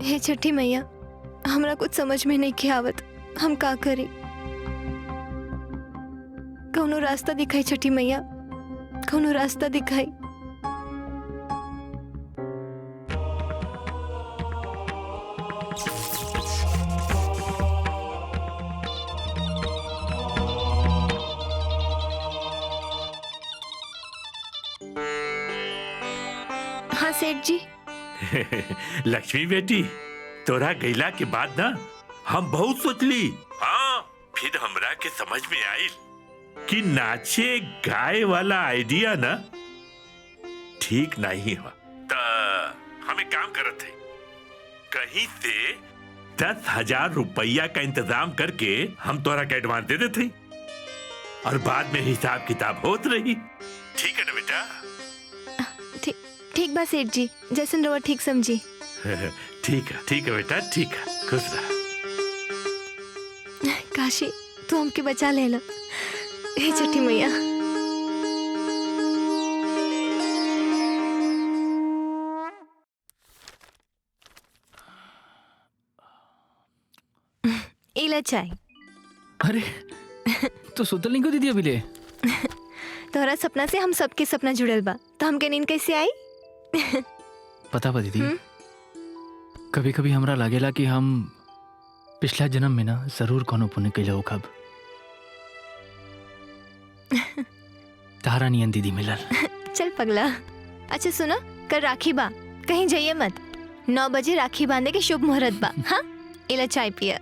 हे छठी मैया, हमरा कुछ समझ में नहीं के आवत, हम का करी? कौनो रास्ता दिखाई छठी मैया, कौनो रास्ता दिखाई। हाँ सेठ जी। लक्ष्मी बेटी, तोरा गैला के बाद ना हम बहुत सोचली। हाँ, फिर हमरा के समझ में आइल कि नाचे गाए वाला आइडिया ना ठीक नहीं हो। तो हमें काम करत है, कहीं से 10,000 रुपया का इंतजाम करके हम तोरा के एडवांस दे देते और बाद में हिसाब किताब होत रही। ठीक है ना बेटा? ठीक बा सेठ जी, जैसन रवा ठीक समझी। ठीक है बेटा, ठीक है, खुश रह। काशी, तू हमके बचा ले लो। हे छठी मैया। इला चाय। अरे तो सुतल नहीं को दीदी अभी ले? तोहरा सपना से हम सबके सपना जुड़ल बा, तो हमके नींद कैसे आई? पता बा दीदी, कभी कभी हमरा लागेला कि हम पिछला जन्म में ना जरूर कोनो पुण्य कैले हो कब। तारा नियन दीदी मिलल। चल पगला। अच्छा सुनो, कल राखी बा, कहीं जाइए मत। 9 बजे राखी बांधे के शुभ मुहूर्त बा। हाँ, इला चाय पिया।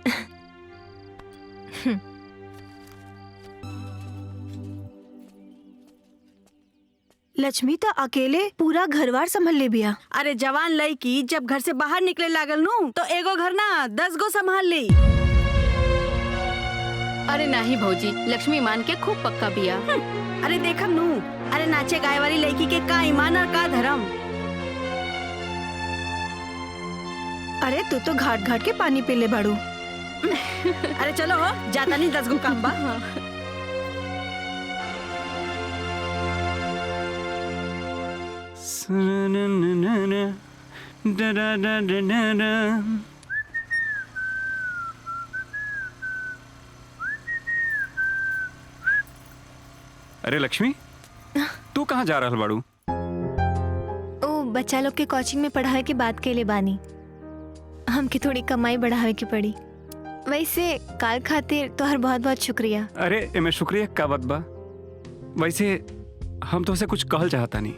लक्ष्मी तो अकेले पूरा घरवार संभल ले बिया। अरे जवान लड़की जब घर से बाहर निकले लागल नू तो एगो घर ना 10 गो संभाल ली। अरे नहीं भौजी, लक्ष्मी मान के खूब पक्का बिया। अरे देखम नू, अरे नाचे गाय वाली लड़की के का ईमान और का धर्म। अरे तू तो घाट घाट के पानी पी ले बाड़ू। अरे चलो हो, जाता नहीं 10 गो काम बा। अरे लक्ष्मी, तू कहाँ जा रहल बाड़ू? ओ बच्चा लोग के कोचिंग में पढ़ावे के बात के लिए बानी, हमके थोड़ी कमाई बढ़ावे की पड़ी। वैसे काल खातिर तोहर बहुत बहुत शुक्रिया। अरे एमे शुक्रिया का बात बा। वैसे हम तो उसे कुछ कहल चाहता नहीं।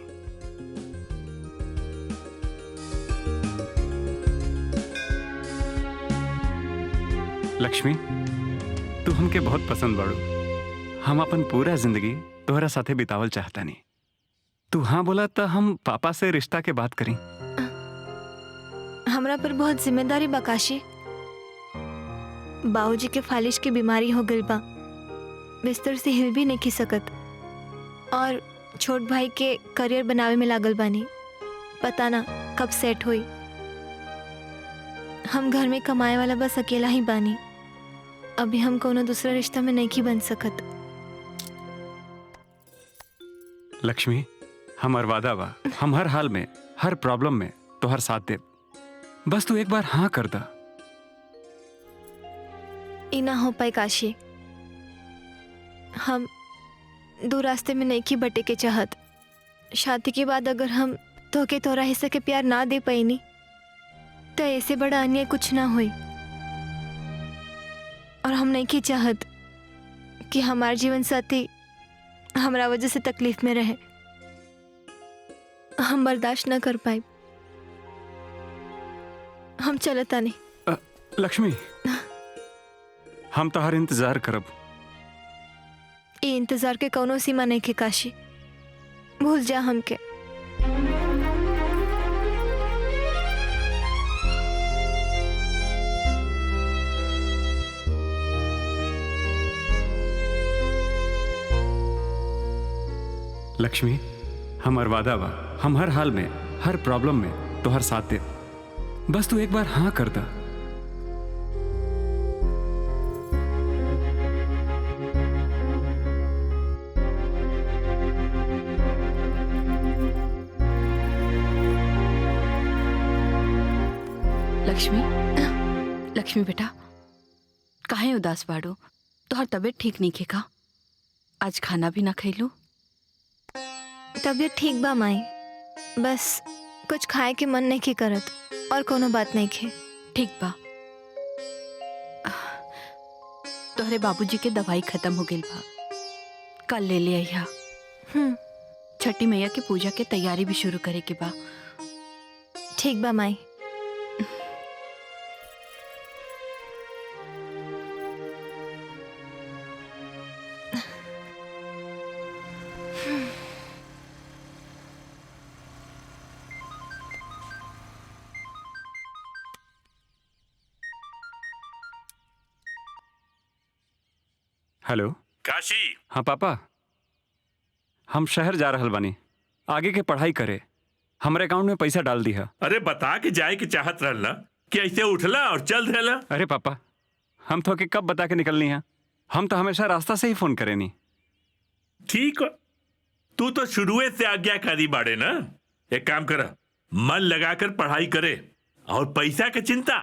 लक्ष्मी, तू हमके बहुत पसंद बाड़ू। हम अपन पूरा जिंदगी तोहरा साथे बितावल चाहता नहीं। तू हाँ बोला तो हम पापा से रिश्ता के बात करी। हमरा पर बहुत जिम्मेदारी बा काशी। बाबूजी के फालिश की बीमारी हो गई बा, बिस्तर से हिल भी नहीं की सकत, और छोट भाई के करियर बनावे में लागल बानी। पता ना कब सेट हुई। हम घर में कमाए वाला बस अकेला ही बानी। अभी हम कोनो दूसरा रिश्ता में नहीं की बन सकत। लक्ष्मी, हमार वादा बा, हम हर हाल में हर प्रॉब्लम में तोहर साथ दे। बस तू एक बार हाँ कर दा। ई ना हो पाए काशी। हम दो रास्ते में नहीं की बटे के चाहत। शादी के बाद अगर हम तोके तोरा हिस्से के प्यार ना दे पाईनी तो ऐसे बड़ा अन्याय कुछ ना हुई। और हम नहीं की चाहत कि हमार जीवन साथी हमरा वजह से तकलीफ में रहे। हम बर्दाश्त ना कर पाए। हम चलता नहीं। लक्ष्मी, हम तोहर इंतजार करब। ये इंतजार के कौनो सीमा नहीं के काशी, भूल जा हमके। लक्ष्मी, हमार वादा बा, हम हर हाल में हर प्रॉब्लम में तोहर साथ दे। बस तू एक बार हाँ कर दा। लक्ष्मी, लक्ष्मी बेटा, काहे उदास बाड़ो? तोहर तबीयत ठीक नहीं का? आज खाना भी ना खैलू? तबीयत ठीक बा माई, बस कुछ खाए के मन नहीं के करत और कोनो बात नहीं खे। ठीक बा। तोहरे बाबूजी के दवाई खत्म हो गई बा, कल ले ले आइहा। छठी मैया की पूजा के तैयारी भी शुरू करे के बा। ठीक बा माई। हेलो। काशी। हाँ पापा, हम शहर जा रहल बानी आगे के पढ़ाई करे। हमारे अकाउंट में पैसा डाल दी है। अरे बता के जाए के चाहत रहला कि ऐसे उठला और चल रहला। अरे पापा, हम तो के कब बता के निकलनी है? हम तो हमेशा रास्ता से ही फोन करे नी। ठीक है, तू तो शुरुए से आज्ञाकारी बाड़े ना। एक काम कर, मन लगाकर पढ़ाई करे और पैसा की चिंता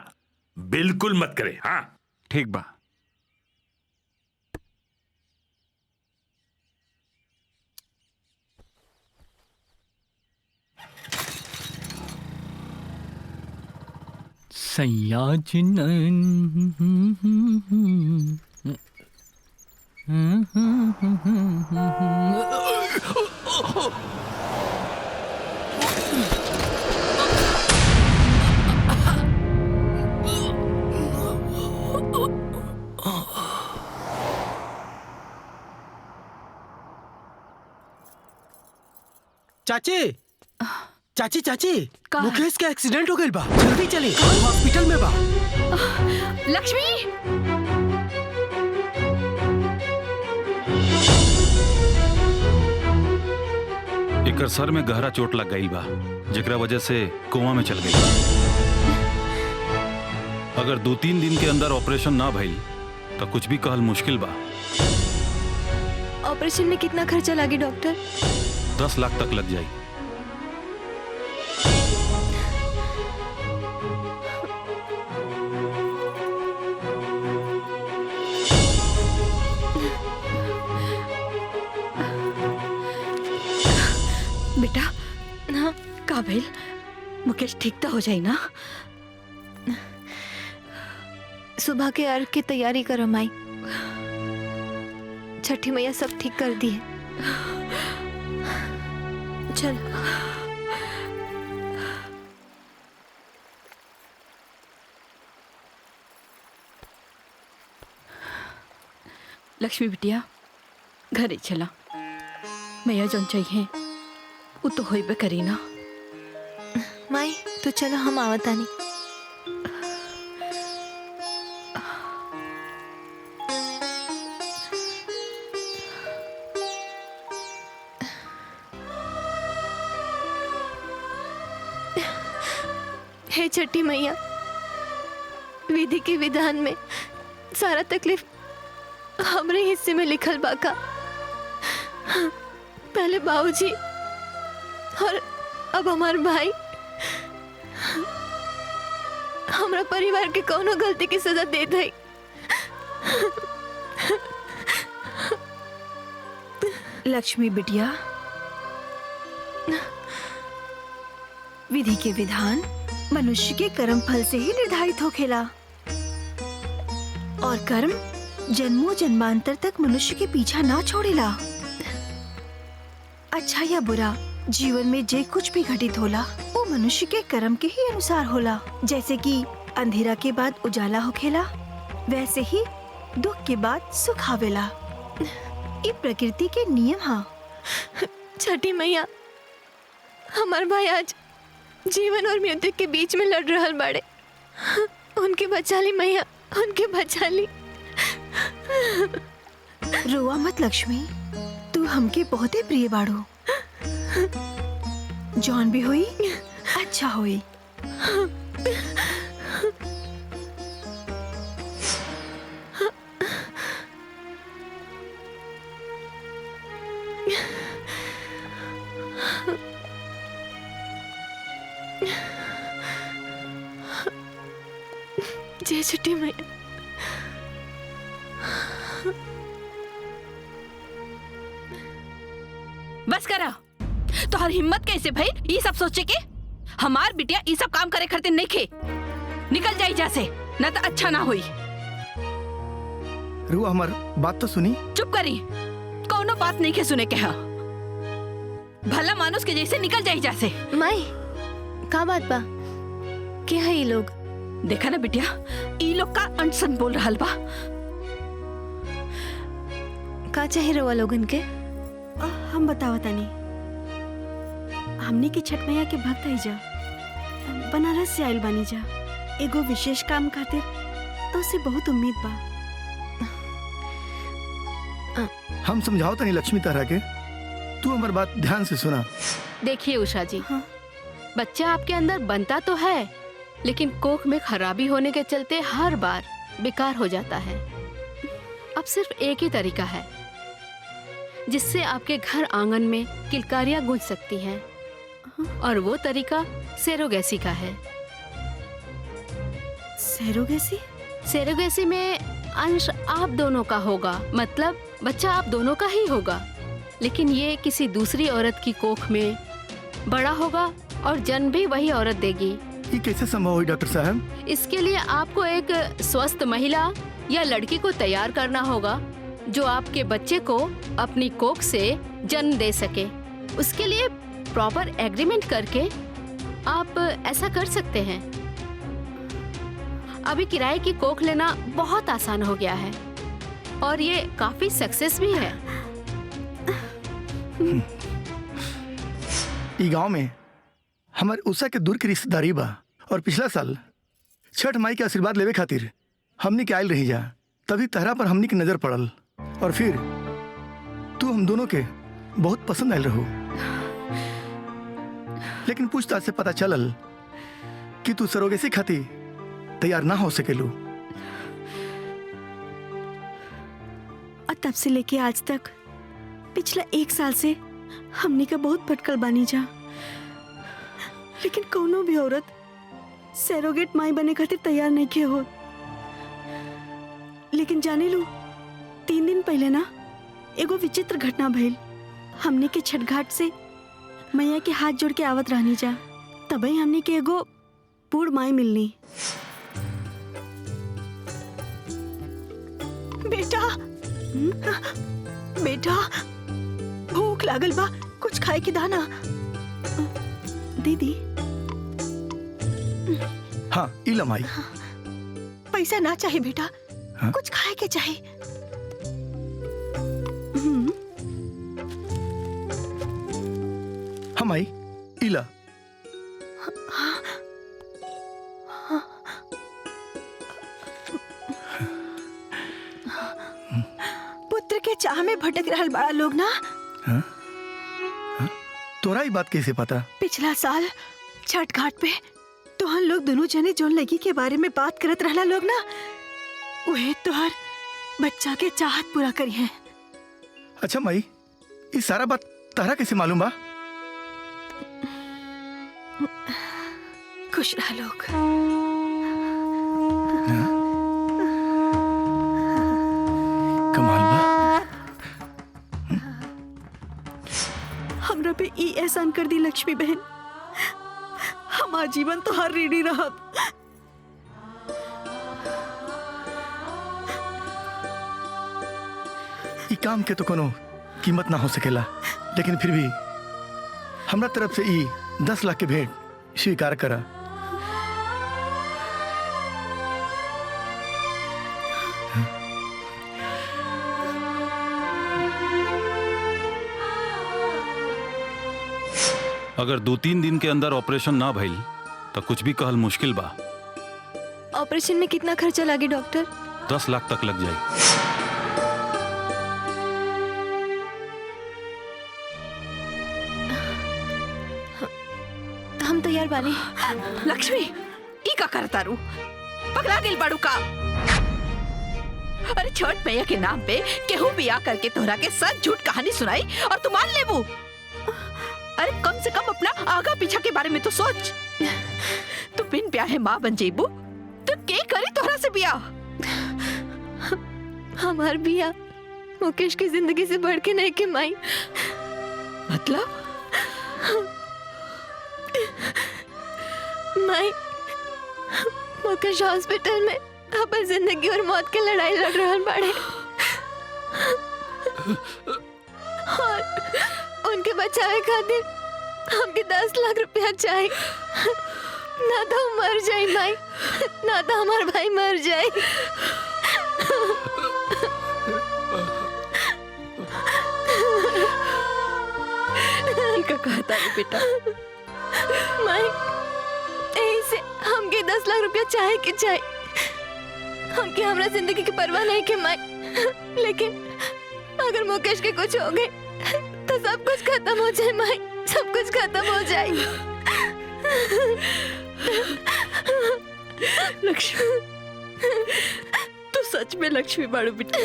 बिल्कुल मत करे। हाँ ठीक बा। चाची, चाची चाची, का है? मुकेश का एक्सीडेंट हो गई बा, जल्दी चली, हॉस्पिटल में बा। लक्ष्मी, एकर सर में गहरा चोट लग गई बा, जेकरा वजह से कोमा में चल गई। अगर 2-3 दिन के अंदर ऑपरेशन ना भइल तो कुछ भी कहल मुश्किल बा। ऑपरेशन में कितना खर्चा लागी डॉक्टर? 10 लाख तक लग जाई। बेटा हाँ का भइल? मुकेश ठीक तो हो जाई ना? सुबह के अर्घ की तैयारी करो माई, छठी मैया सब ठीक कर दी है। चल। लक्ष्मी बिटिया, घरे चला। मैया जौन चाहिए वो तो होइबे करी ना। माई तो चलो हम आवतानी। हे छठी मैया, विधि के विधान में सारा तकलीफ हमरे हिस्से में लिखल बाका। पहले बाबूजी और अब हमार भाई। हमरा परिवार के कोनो गलती की सजा दे दई। लक्ष्मी बिटिया, विधि के विधान मनुष्य के कर्म फल से ही निर्धारित होखेला और कर्म जन्मों जन्मांतर तक मनुष्य के पीछा ना छोड़ेला। अच्छा या बुरा जीवन में जे कुछ भी घटित होला वो मनुष्य के कर्म के ही अनुसार होला। जैसे कि अंधेरा के बाद उजाला होखेला, वैसे ही दुख के बाद सुख आवेला। ये प्रकृति के नियम हा। छठी मैया, हमार भाई आज जीवन और मृत्यु के बीच में लड़ रहल बाड़े। उनके बचा ली मैया, उनके बचा ली। रोआ मत लक्ष्मी, तू हमके बहुते प्रिय बाड़ो। जौन भी हुई अच्छा हुई। जय छठी मैया। बस करा। तो हर हिम्मत कैसे भाई ये सब सोचे के हमार बिटिया ये सब काम करे करते नहीं खे। निकल जाई जैसे न तो अच्छा ना हुई। रुआ हमार बात तो सुनी। चुप करी। कौनो बात नहीं के सुने के हा। भला मानुस के जैसे निकल जाई जैसे। माई का बात बा? के है ये लोग? देखा ना बिटिया ये लोग का अनसन बोल रहा बा। का चाहे रवा लोगन के? हम बतावा तानी। हमने की छठ मैया के भक्त है जा, बनारस से आयल बानी जा। एगो विशेष काम खातिर तो से बहुत उम्मीद बा। हम समझाओ तनी लक्ष्मी तरह के, तू हमार बात ध्यान से सुना। देखिए उषा जी, हाँ। बच्चा आपके अंदर बनता तो है, लेकिन कोख में खराबी होने के चलते हर बार बेकार हो जाता है। अब सिर्फ एक ही तरीका है जिससे आपके घर आंगन में किलकारियां गूंज सकती हैं, और वो तरीका सेरोगेसी का है। सेरोगेसी? सेरोगेसी में अंश आप दोनों का होगा, मतलब बच्चा आप दोनों का ही होगा, लेकिन ये किसी दूसरी औरत की कोख में बड़ा होगा और जन्म भी वही औरत देगी। ये कैसे संभव हुई डॉक्टर साहब? इसके लिए आपको एक स्वस्थ महिला या लड़की को तैयार करना होगा जो आपके बच्चे को अपनी कोख से जन्म दे सके। उसके लिए प्रॉपर एग्रीमेंट करके आप ऐसा कर सकते हैं। अभी किराए की कोख लेना बहुत आसान हो गया है और ये काफी सक्सेस भी है। ई गांव में हमारे उषा के दूर की रिश्तेदारी बा, और पिछला साल छठ माई के आशीर्वाद लेवे खातिर हमनी के आयल रही जा, तभी तहरा पर हमनी की नजर पड़ल, और फिर तू हम दोनों के बहुत पसंद आयल रहो। लेकिन पूछताछ से पता चलल कि तू सरोगेसी खातिर तैयार ना हो सकेलू। और तब से लेके आज तक पिछला 1 साल से हमने का बहुत भटकल बानी जा, लेकिन कोनो भी औरत सरोगेट माई बने खातिर तैयार नहीं के हो। लेकिन जाने लो 3 दिन पहले ना एगो विचित्र घटना भइल। हमने के छठ घाट से मैया के हाथ जोड़ के आवत रहनी जा, तभी हमने के एगो बूढ़ माई मिलनी। बेटा, बेटा भूख लागल बा, कुछ खाए के दाना। दीदी। हाँ इला माई। पैसा ना चाहिए बेटा, हाँ? कुछ खाए के चाहिए। हाँ माई इला। पुत्र के चाह में भटक रहल बड़ा लोग ना। हाँ? हाँ? तोरा ही बात कैसे पता? पिछला साल छठ घाट पे तो हम लोग दोनों जने जोन लगी के बारे में बात करत रहला लोग ना, वही तोहर बच्चा के चाहत पूरा करी है। अच्छा माई, ये सारा बात तारा कैसे मालूम बा? खुश रह लोग। कमाल बा। हमरा पे ई एहसान कर दी लक्ष्मी बहन, हम आजीवन तो हर ऋणी रहब। ई काम के तो कोनो कीमत ना हो सकेला, लेकिन फिर भी हमरा तरफ से ई 10 लाख के भेंट स्वीकार करा। अगर 2-3 दिन के अंदर ऑपरेशन ना भइल तो कुछ भी कहल मुश्किल बा। ऑपरेशन में कितना खर्चा लागे डॉक्टर? 10 लाख तक लग जाए। हम तैयार बानी। लक्ष्मी ई का करता रू? पगला गेल बाड़ू का? अरे छठ मैया के नाम पे केहू भी आ करके तोहरा के सच झूठ कहानी सुनाई और तू मान लेबू? अरे कम से कम अपना आगा पीछा के बारे में तो सोच। तू बिन ब्याहे माँ बन जेबू तो के करी तोहरा से बिया? हमार बिया मुकेश की जिंदगी से बढ़ के नहीं के माई। मतलब? माई, मुकेश हॉस्पिटल में अपन जिंदगी और मौत की लड़ाई लड़ रहा बाड़े और उनके बचावे खातिर हमके 10 लाख रुपया चाहिए। ना तो हम मर जाए माई, ना तो हमार भाई मर जाए। का कहता है बेटा? माई, यही से हमके 10 लाख रुपया चाहे कि चाहे। हमके हमरा जिंदगी की परवाह नहीं के माई, लेकिन अगर मुकेश के कुछ हो गए तो सब कुछ खत्म हो जाए माई, सब कुछ खत्म हो जाए। लक्ष्मी, तू सच में लक्ष्मी बाड़ू बेटा।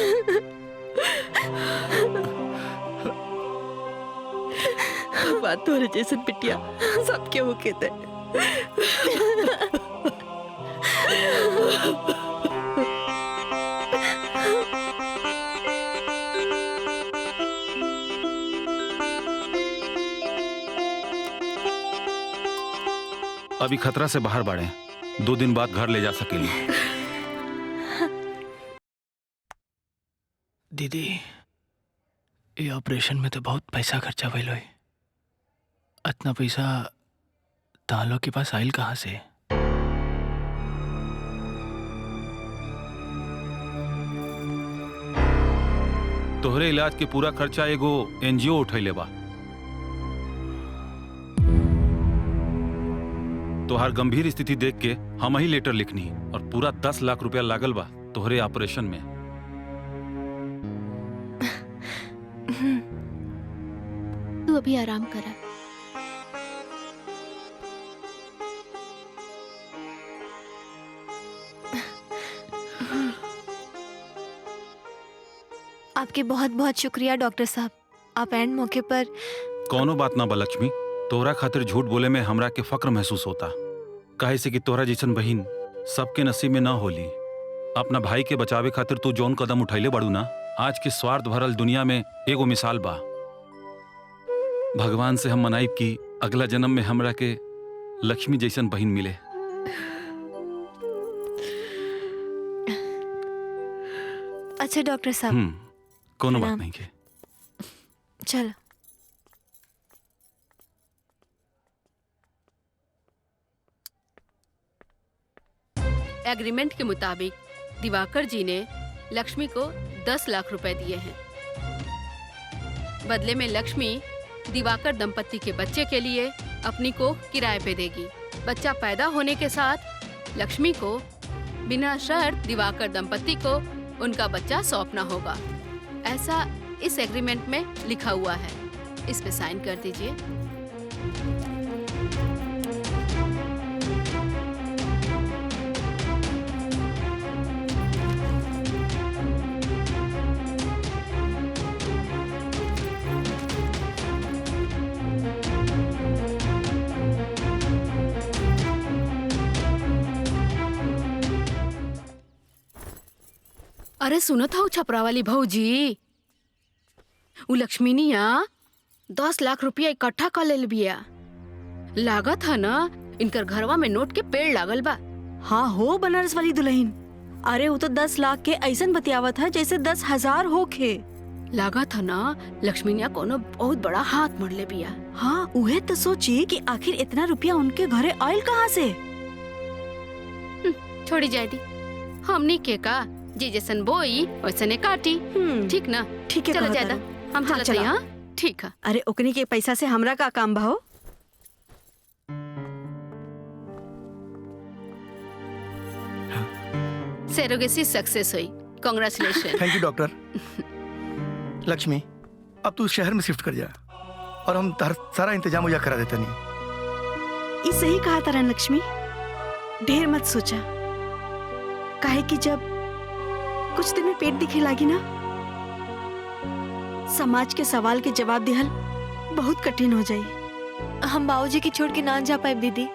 बात तो जैसे बिटिया सब क्या हो कहते हैं। अभी खतरा से बाहर बाड़े, 2 दिन बाद घर ले जा सकेली। दीदी, ये ऑपरेशन में तो बहुत पैसा खर्चा भइल होई। इतना पैसा तालो के पास आइल कहाँ से? तोहरे इलाज के पूरा खर्चा एगो एनजीओ उठैले बा। तोहार गंभीर स्थिति देख के हम ही लेटर लिखनी और पूरा 10 लाख रुपया लागल बा तोहरे ऑपरेशन में। तू अभी आराम करा। आपके बहुत बहुत शुक्रिया डॉक्टर साहब, आप एंड मौके पर। कौनो बात ना बा लक्ष्मी, तोहरा खातिर झूठ बोले में हमरा के फक्र महसूस होता, काहे से कि तोहरा जैसन बहिन सबके नसीब में ना होली। अपना भाई के बचावे खातिर तू जौन कदम उठैले बाड़ू ना, आज के स्वार्थ भरल दुनिया में एगो मिसाल बा। भगवान से हम मनाइब कि अगला जन्म में हमरा के लक्ष्मी जैसन बहिन मिले। अच्छा डॉक्टर साहब, कोनो बात प्रणाम। नहीं के। चलो। एग्रीमेंट के मुताबिक दिवाकर जी ने लक्ष्मी को 10 लाख रुपए दिए हैं। बदले में लक्ष्मी दिवाकर दंपत्ति के बच्चे के लिए अपनी को किराए पे देगी। बच्चा पैदा होने के साथ लक्ष्मी को बिना शर्त दिवाकर दंपत्ति को उनका बच्चा सौंपना होगा। ऐसा इस एग्रीमेंट में लिखा हुआ है। इस पे साइन कर दीजिए। अरे सुनो था छपरा वाली भौजी, वो लक्ष्मीनिया 10 लाख रुपया इकट्ठा कर ले बिया। लागत है ना इनकर घरवा में नोट के पेड़ लागल बा। हाँ हो बनारस वाली दुल्हन। अरे वो तो 10 लाख के ऐसन बतियावत है जैसे 10,000 होखे। लागत है ना लक्ष्मीनिया कोनो बहुत बड़ा हाथ मर ले बिया। हाँ उहे तो सोची कि आखिर इतना रुपया उनके घरे आयल कहाँ से। छोड़ी जाए दी, हमनी के का जे जैसन बोई वैसने काटी। ठीक ना? ठीक है, चलो कहता ज्यादा रहो। हम हाँ, चलते चला। हैं। हाँ ठीक है। अरे ओकनी के पैसा से हमरा का काम बा हो। सेरोगेसी सक्सेस हुई। Congratulation. Thank you doctor. Lakshmi, अब तू शहर में शिफ्ट कर जा और हम सारा इंतजाम मुझे करा देते नहीं। ये सही कहा तारा लक्ष्मी, ढेर मत सोचा। काहे कि जब कुछ दिन में पेट दिखे लागी ना, समाज के सवाल के जवाब दिहल बहुत कठिन हो जाई। हम बाबूजी की छोड़ के ना जा पाए दीदी।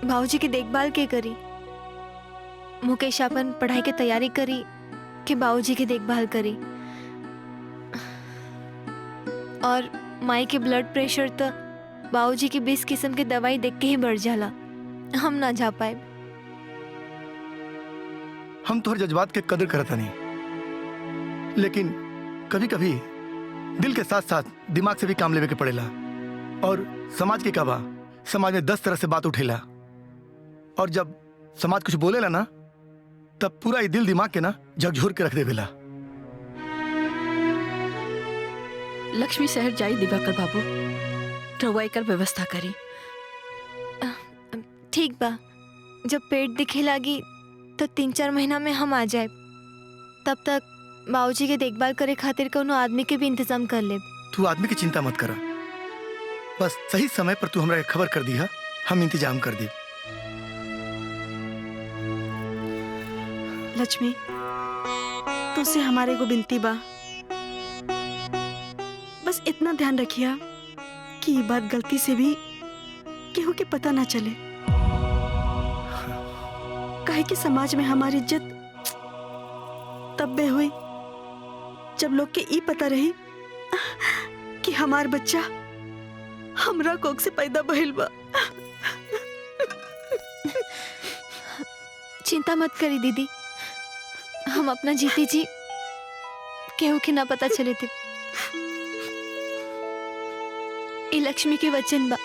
बाबूजी की देखभाल के करी। मुकेश अपन पढ़ाई के तैयारी करी कि बाबूजी की देखभाल करी। और माई के ब्लड प्रेशर तो बाबूजी की 20 किस्म के दवाई देख के ही बढ़ जाला। हम ना जा पाए। हम तोहर जज्बात के कदर करता नहीं, लेकिन कभी कभी दिल के साथ साथ दिमाग से भी काम लेवे के पड़ेला। और समाज के काबा, समाज में 10 तरह से बात उठेला, और जब समाज कुछ बोलेला ना तब पूरा ये दिल दिमाग के ना झकझोर के रख देवेला। लक्ष्मी शहर जाई दिवाकर बाबू, रउआ एकर व्यवस्था करी। ठीक बा, जब पेट दिखे लागी तो 3-4 महीना में हम आ जाए। तब तक बाबूजी के देखभाल करे खातिर कोनो आदमी के भी इंतजाम कर ले। तू आदमी की चिंता मत करा, बस सही समय पर तू हमरा खबर कर दिया, हम इंतजाम कर दे। लक्ष्मी, तुझसे हमारे को विनती बा, बस इतना ध्यान रखिया कि ये बात गलती से भी केहू के पता ना चले। काहे कि समाज में हमारी इज्जत तब्बे हुई जब लोग के ई पता रही कि हमार बच्चा हमरा कोख से पैदा भइल बा। चिंता मत करी दीदी, हम अपना जीती जी केहू के ना पता चले थे। ई लक्ष्मी के वचन बा।